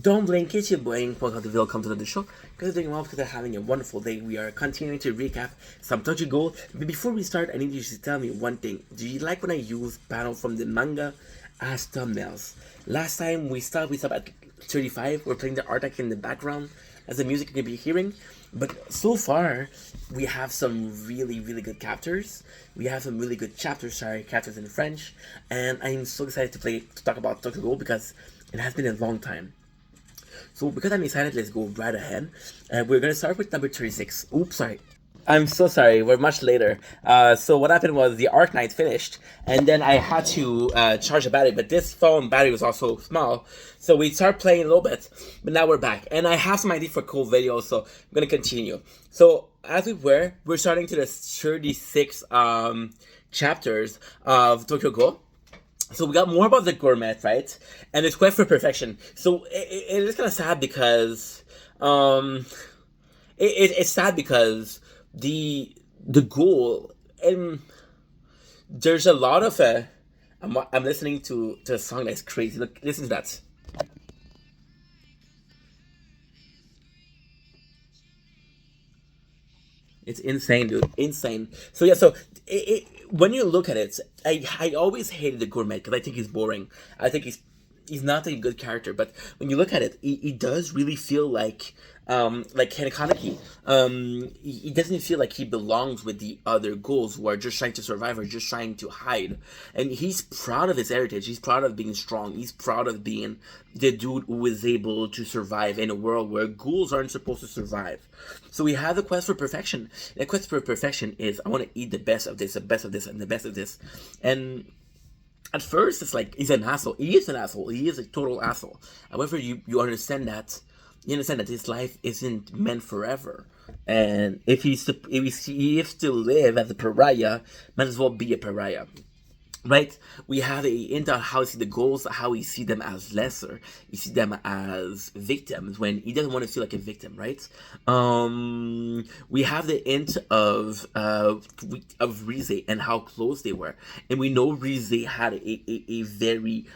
Don't blink, it's your boy. Welcome to the show. Because they're doing well, because they're having a wonderful day. We are continuing to recap some Tokyo Ghoul. But before we start, I need you to tell me one thing. Do you like when I use panel from the manga as thumbnails? Last time we stopped at 35. We're playing the artwork in the background as the music you can be hearing. But so far, we have some really, really good chapters. We have some really good chapters in French. And I'm so excited to talk about Tokyo Ghoul because it has been a long time. So because I'm excited, let's go right ahead. We're going to start with number 36. Oops, sorry. I'm so sorry, we're much later. So what happened was the Arc Night finished, and then I had to charge the battery, but this phone battery was also small, so we started playing a little bit, but now we're back. And I have some idea for cool videos, so I'm going to continue. So as we're starting to the 36 chapters of Tokyo Ghoul. So we got more about the gourmet, right? And it's quest for perfection. So it is kind of sad because it's sad because the goal, and there's a lot of I'm listening to a song that's crazy. Look, listen to that. It's insane, dude. Insane. So yeah, so when you look at it, I always hated the gourmet because I think he's boring. I think he's not a good character. But when you look at it, he does really feel like Ken Kaneki. He doesn't feel like he belongs with the other ghouls who are just trying to survive or just trying to hide. And he's proud of his heritage. He's proud of being strong. He's proud of being the dude who is able to survive in a world where ghouls aren't supposed to survive. So we have the quest for perfection. The quest for perfection is I want to eat the best of this, the best of this, and the best of this. And at first, it's like he's an asshole. He is an asshole. He is a total asshole. However, you understand that. You understand that his life isn't meant forever, and if he is to live as a pariah, might as well be a pariah. Right, we have a into how he see the goals, how he see them as lesser. He see them as victims when he doesn't want to feel like a victim. Right. We have the hint of Rize and how close they were, and we know Rize had a very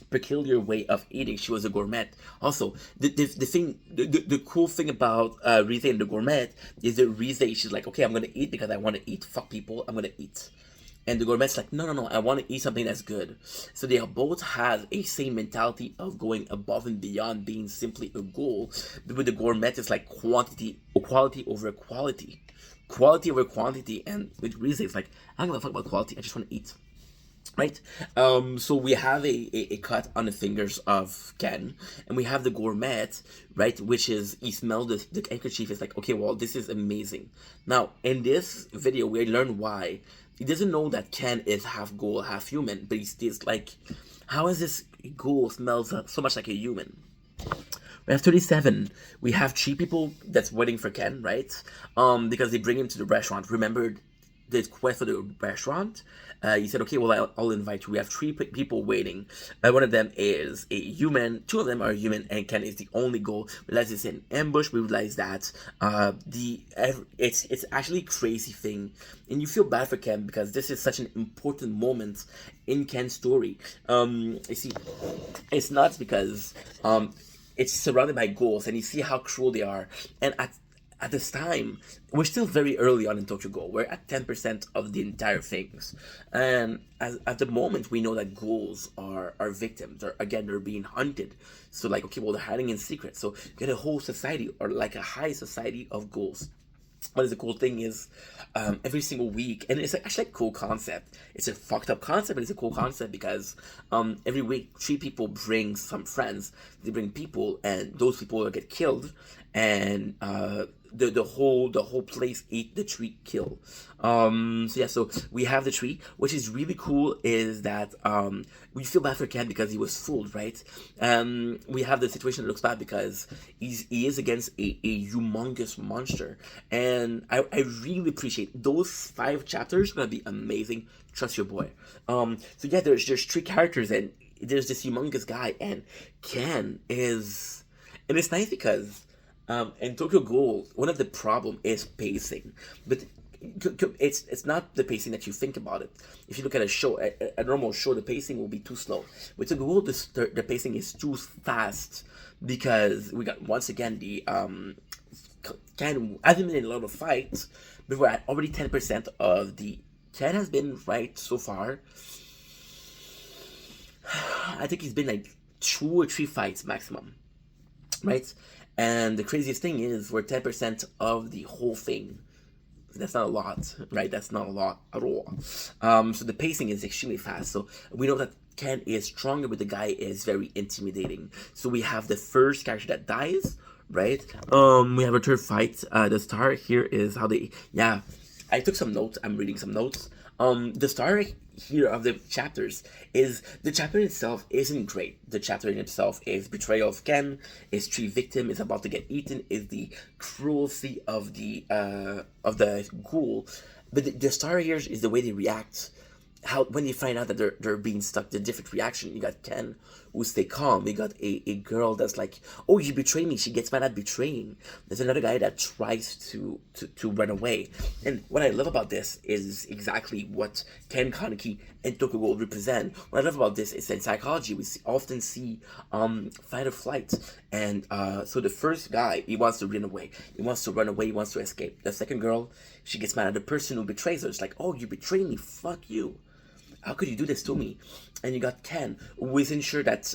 peculiar way of eating. She was a gourmet. Also, the cool thing about Rize and the gourmet is that Rize, she's like, okay, I'm gonna eat because I want to eat. Fuck people, I'm gonna eat. And the gourmet's like, no, I want to eat something that's good. So they both have a same mentality of going above and beyond being simply a goal. But with the gourmet, it's like quality over quality. Quality over quantity. And with Rize, it's like, I don't give a fuck about quality, I just want to eat. Right, so we have a cut on the fingers of Ken, and we have the gourmet, right, which is he smelled the handkerchief. It's like, okay, well, this is amazing. Now, in this video, we learn why he doesn't know that Ken is half ghoul, half human, but he's like, how is this ghoul smells so much like a human? We have 37. We have 3 people that's waiting for Ken, right? Because they bring him to the restaurant. Remember the quest for the restaurant? He said, okay, well, I'll invite you. We have 3 people waiting. One of them is a human. 2 of them are human, and Ken is the only goal. We realize it's an ambush. We realize that it's actually a crazy thing, and you feel bad for Ken because this is such an important moment in Ken's story. You see, it's nuts because it's surrounded by ghouls, and you see how cruel they are. And at this time, we're still very early on in Tokyo Ghoul. We're at 10% of the entire things. And at the moment, we know that ghouls are victims. They're being hunted. So like, okay, well, they're hiding in secret. So you get a whole society, or like a high society of ghouls. What is the cool thing is, every single week, and it's actually a cool concept. It's a fucked up concept, but it's a cool concept because every week 3 people bring some friends. They bring people, and those people will get killed, and the whole place eat the tree kill. So we have the tree, which is really cool. Is that we feel bad for Ken because he was fooled, right? We have the situation that looks bad because he is against a humongous monster, and I really appreciate those 5 chapters. Are gonna be amazing. Trust your boy. So yeah, there's 3 characters, and there's this humongous guy, and Ken is, and it's nice because in Tokyo Ghoul, one of the problem is pacing, but it's not the pacing that you think about it. If you look at a show, a normal show, the pacing will be too slow. With the ghoul, the pacing is too fast because we got once again the Ken hasn't been in a lot of fights, but we're at already 10% of the Ken has been right so far. I think he's been like 2 or 3 fights maximum, right? And the craziest thing is we're 10% of the whole thing. That's not a lot, right? That's not a lot at all. So the pacing is extremely fast. So we know that Ken is stronger, but the guy is very intimidating. So we have the first character that dies, right? We have a third fight. The star here is how they, yeah. I took some notes. I'm reading some notes. The star here of the chapters is the chapter itself isn't great. The chapter in itself is betrayal of Ken, is tree victim, is about to get eaten, is the cruelty of the ghoul. But the star here is the way they react. How when they find out that they're being stuck, the different reaction. You got Ken who stay calm. You got a girl that's like, oh, you betray me. She gets mad at betraying. There's another guy that tries to run away. And what I love about this is exactly what Ken Kaneki and Tokugo represent. What I love about this is in psychology we often see fight or flight. And so the first guy, he wants to run away. He wants to run away. He wants to escape. The second girl, she gets mad at the person who betrays her. It's like, oh, you betrayed me. Fuck you. How could you do this to me? And you got Ken, who isn't sure that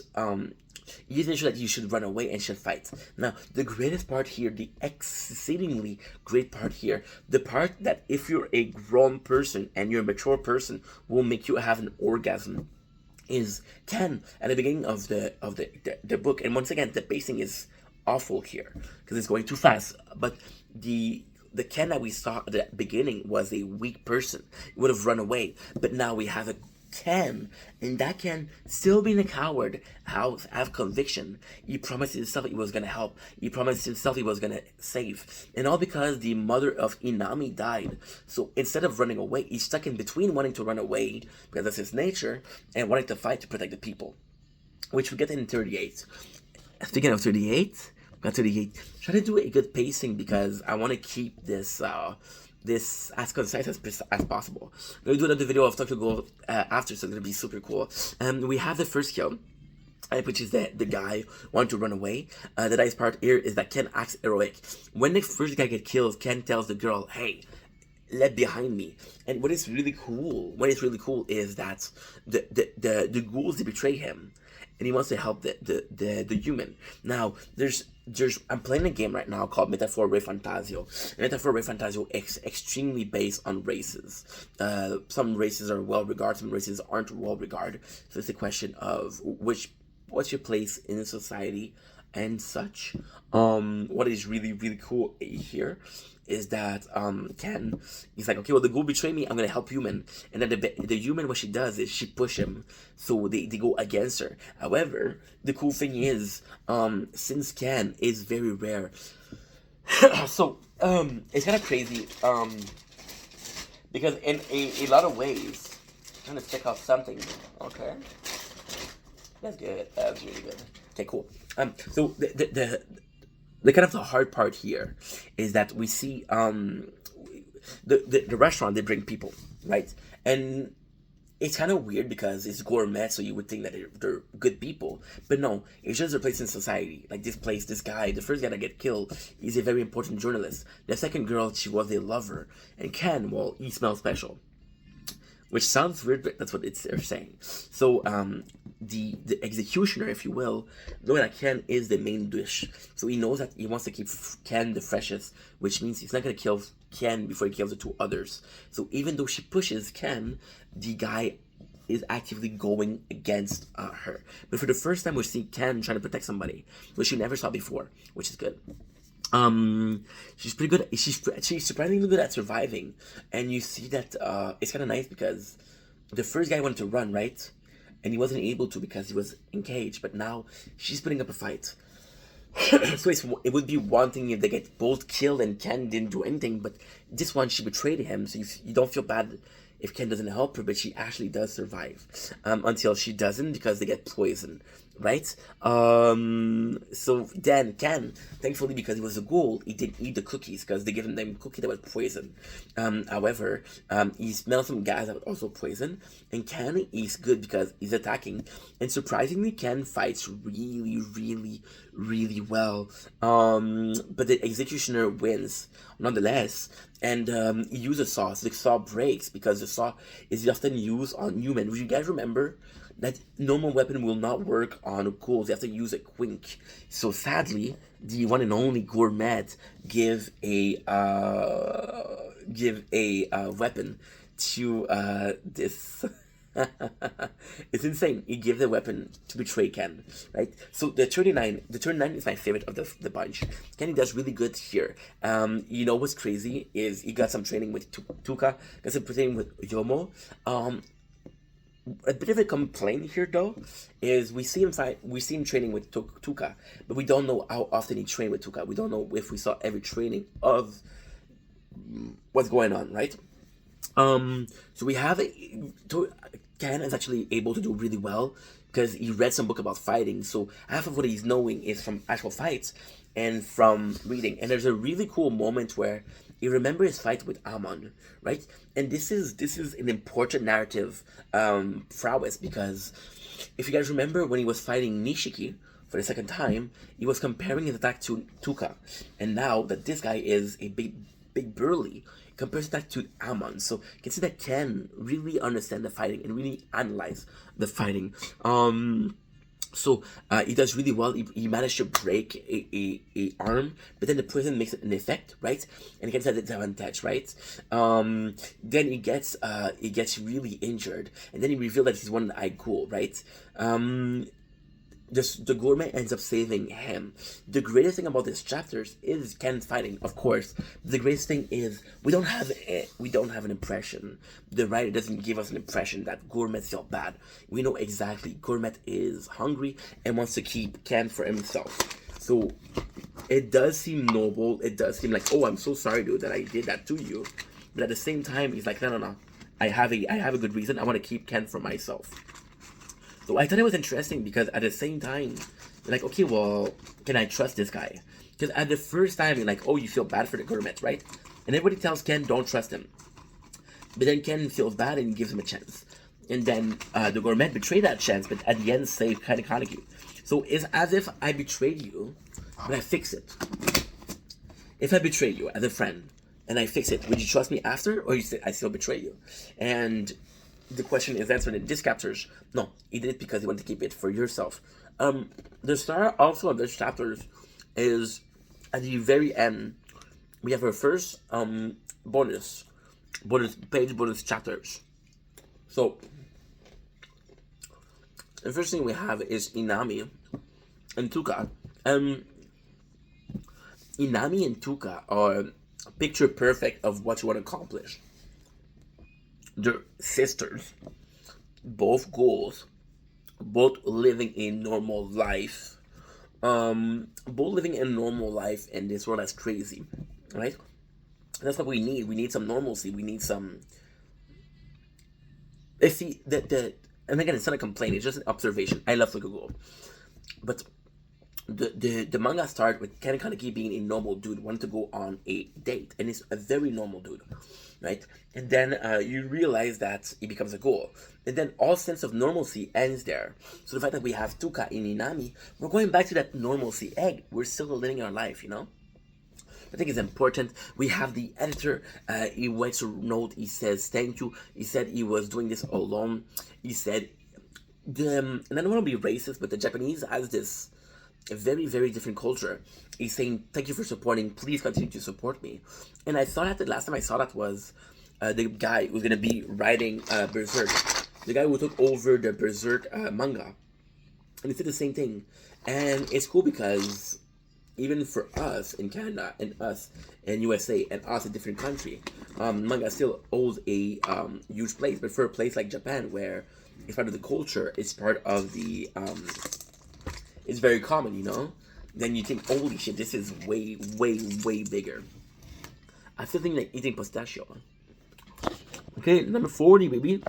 you should run away and should fight. Now, the greatest part here, the exceedingly great part here, the part that if you're a grown person and you're a mature person will make you have an orgasm, is Ken at the beginning of the book. And once again, the pacing is awful here because it's going too fast. But the Ken that we saw at the beginning was a weak person. He would have run away. But now we have a Ken, and that Ken, still being a coward, have conviction. He promised himself he was going to help. He promised himself he was going to save. And all because the mother of Inami died. So instead of running away, he's stuck in between wanting to run away, because that's his nature, and wanting to fight to protect the people. Which we get in 38. Speaking of 38... Got 38. Try to do a good pacing because I want to keep this this as concise as possible. I'm going to do another video of Tokyo Ghoul after, so it's going to be super cool. We have the first kill, which is the guy wanting to run away. The nice part here is that Ken acts heroic. When the first guy gets killed, Ken tells the girl, hey, left behind me. And what is really cool, is that the ghouls, they betray him. And he wants to help the human. Now, I'm playing a game right now called Metaphor Re Fantasio. And Metaphor Re Fantasio is extremely based on races. Some races are well regarded, some races aren't well regarded. So it's a question of what's your place in society and such. What is really, really cool here is that Ken, he's like, okay, well, the ghoul betrayed me, I'm gonna help human. And then the human, what she does is she push him, so they go against her. However, the cool thing is, since Ken is very rare, so it's kind of crazy, because in a lot of ways, I'm trying to check out something. Okay, that's good. That's really good. Okay, cool. So the kind of the hard part here is that we see the restaurant, they bring people, right? And it's kind of weird because it's gourmet, so you would think that they're good people, but no, it's just a place in society. Like this place, this guy, the first guy that get killed, he's a very important journalist. The second girl, she was a lover, and Ken, well, he smells special. Which sounds weird, but that's what they're saying. So, the executioner, if you will, knowing that Ken is the main dish. So he knows that he wants to keep Ken the freshest, which means he's not going to kill Ken before he kills the 2 others. So even though she pushes Ken, the guy is actively going against her. But for the first time, we see Ken trying to protect somebody, which we never saw before, which is good. She's pretty good. She's surprisingly good at surviving, and you see that it's kind of nice because the first guy wanted to run, right, and he wasn't able to because he was engaged. But now she's putting up a fight. So it would be one thing if they get both killed and Ken didn't do anything, but this one she betrayed him, so you don't feel bad if Ken doesn't help her, but she actually does survive until she doesn't because they get poisoned, right? So then Ken, thankfully, because he was a ghoul, he didn't eat the cookies because they given them cookie that was poison. However, he smelled some gas that was also poison, and Ken is good because he's attacking, and surprisingly, Ken fights really, really, really well. But the executioner wins nonetheless, and he uses saw. So the saw breaks because the saw is often used on human. You guys remember that normal weapon will not work on ghouls. You have to use a quink. So sadly, the one and only Gourmet give a weapon to this. It's insane. He gave the weapon to betray Ken, right? So the 39 is my favorite of the bunch. Kenny does really good here. You know what's crazy is he got some training with Tuka, got some training with Yomo. A bit of a complaint here though is we see him training with Tuka, but we don't know how often he trained with Tuka. We don't know if we saw every training of what's going on, right? So we have Ken is actually able to do really well because he read some book about fighting. So half of what he's knowing is from actual fights and from reading. And there's a really cool moment where you remember his fight with Amon, right? And this is an important narrative prowess because if you guys remember when he was fighting Nishiki for the second time, he was comparing his attack to Tuka, and now that this guy is a big burly, compares that to Amon. So you can see that Ken really understand the fighting and really analyze the fighting. So he does really well. He managed to break a arm, but then the poison makes an effect, right? And he gets that advantage, right? Then he gets really injured, and then he revealed that he's one eye ghoul, right? The gourmet ends up saving him. The greatest thing about these chapters is Ken's fighting, of course. The greatest thing is we don't have an impression. The writer doesn't give us an impression that Gourmet felt bad. We know exactly Gourmet is hungry and wants to keep Ken for himself. So it does seem noble. It does seem like, oh, I'm so sorry, dude, that I did that to you. But at the same time, he's like, no. I have a good reason. I want to keep Ken for myself. So I thought it was interesting because at the same time, you're like, okay, well, can I trust this guy? Because at the first time, you're like, oh, you feel bad for the gourmet, right? And everybody tells Ken, don't trust him. But then Ken feels bad and he gives him a chance. And then the gourmet betrayed that chance, but at the end saved Kaneki. So it's as if I betrayed you, but I fix it. If I betray you as a friend and I fix it, would you trust me after, or you say I still betray you? And the question is answered in this chapters. No, he did it because he wanted to keep it for yourself. The star also of this chapters is at the very end. We have our first bonus chapters. So the first thing we have is Inami and Tuka. Inami and Tuka are picture perfect of what you want to accomplish. They're sisters, both ghouls, both living a normal life. In this world that's crazy, right? That's what we need. We need some normalcy. We need some. See and again, it's not a complaint. It's just an observation. I love Ghoul, but the manga starts with Ken Kaneki being a normal dude, wanting to go on a date, and he's a very normal dude, right? And then you realize that he becomes a ghoul, and then all sense of normalcy ends there. So the fact that we have Tuka and Inami, we're going back to that normalcy egg. We're still living our life, you know. I think it's important. We have the editor. He writes a note. He says thank you. He said he was doing this alone. He said, and I don't want to be racist, but the Japanese has this a very, very different culture. He's saying, thank you for supporting, please continue to support me. And I thought that the last time I saw that was the guy who's going to be writing Berserk. The guy who took over the Berserk manga. And he said the same thing. And it's cool because even for us in Canada, and us in USA, and us in different country, manga still holds a huge place. But for a place like Japan, where it's part of the culture, it's part of the it's very common, you know? Then you think, holy shit, this is way, way, way bigger. I still think like eating pistachio. Okay, number 40, baby.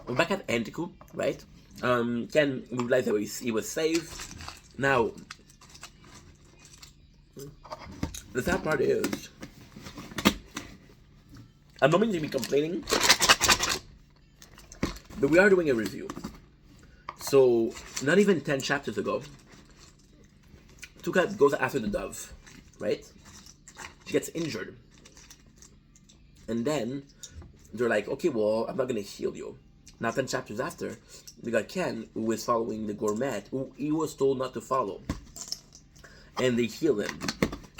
We're back at Antico, right? Ken realized that he was saved. Now, the sad part is, I'm not going to be complaining, but we are doing a review. So, not even 10 chapters ago, Tuca goes after the dove, right? She gets injured. And then, they're like, okay, well, I'm not going to heal you. Now, 10 chapters after, we got Ken, who is following the gourmet, who he was told not to follow. And they heal him.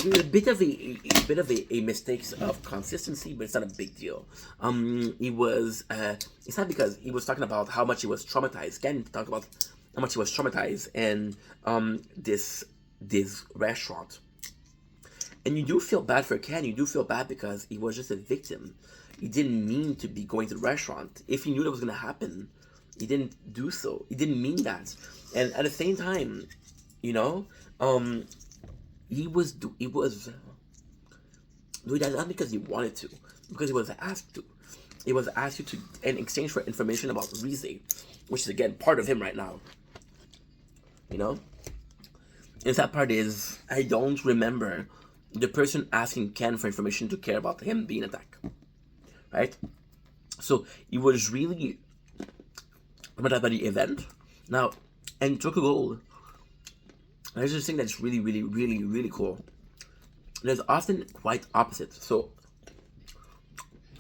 A bit of a mistake of consistency, but it's not a big deal. It's not because he was talking about how much he was traumatized. Ken talked about how much he was traumatized in this restaurant. And you do feel bad for Ken. You do feel bad because he was just a victim. He didn't mean to be going to the restaurant. If he knew that was going to happen, he didn't do so. He didn't mean that. And at the same time, he was doing that not because he wanted to, because he was asked to. He was asked to in exchange for information about Rize, which is again part of him right now. And that part is, I don't remember the person asking Ken for information to care about him being attacked. Right? So he was really about the event. Now, and took a goal. There's this thing that's really, really, really, really cool. There's often quite opposite. So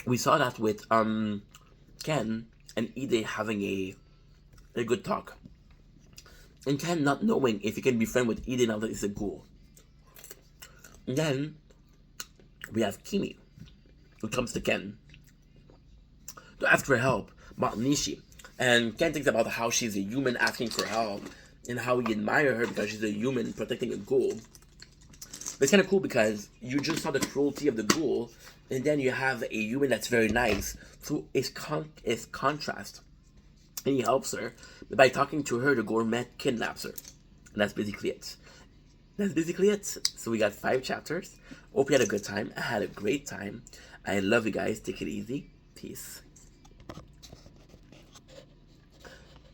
we saw that with Ken and Ide having a good talk. And Ken not knowing if he can be friends with Ide now that he's a ghoul. And then we have Kimi, who comes to Ken to ask for help about Nishi. And Ken thinks about how she's a human asking for help and how he admires her because she's a human protecting a ghoul. But it's kind of cool because you just saw the cruelty of the ghoul, and then you have a human that's very nice. So it's contrast. And he helps her. But by talking to her, the gourmet kidnaps her. And that's basically it. So we got 5 chapters. Hope you had a good time. I had a great time. I love you guys. Take it easy. Peace.